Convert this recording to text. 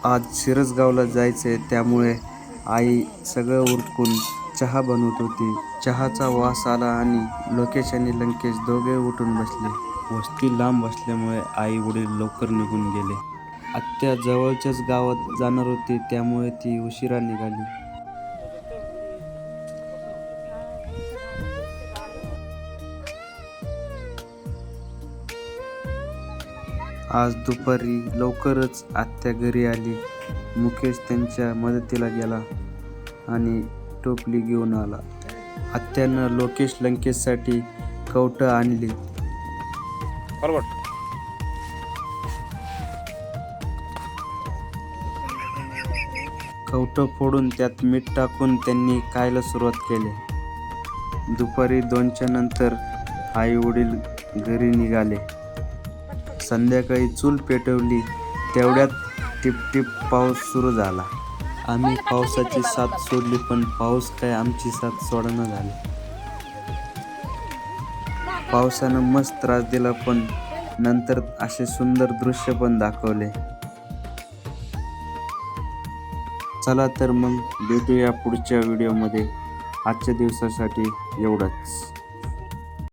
आज शिरसगावला जायचं आहे, त्यामुळे आई सगळं उरकून चहा बनवत होती. चहाचा वास आला आणि लोकेश आणि लंकेश दोघे उठून बसले. वस्ती लांब असल्यामुळे आई वडील लवकर निघून गेले. आत्या जवळच्याच गावात जाणार होती, त्यामुळे ती उशिरा निघाली. आज दुपारी लवकरच आत्या घरी आली. मुकेश त्यांच्या मदतीला गेला आणि टोपली घेऊन आला. आत्यानं लोकेश लंकेशसाठी कवटं आणली. कवटं फोडून त्यात मीठ टाकून त्यांनी खायला सुरुवात केली. दुपारी 2च्या नंतर आई वडील घरी निघाले. संध्याकाळी चूल पेटवली, तेवढ्यात टिपटिप पाऊस सुरू झाला. आम्ही पावसाची साथ सोडली, पण पाऊस काय आमची साथ सोडना झाला. पावसानं मस्त त्रास दिला, पण नंतर असे सुंदर दृश्य पण दाखवले. चला तर मग भेटूया पुढच्या व्हिडिओमध्ये. आजच्या दिवसासाठी एवढंच.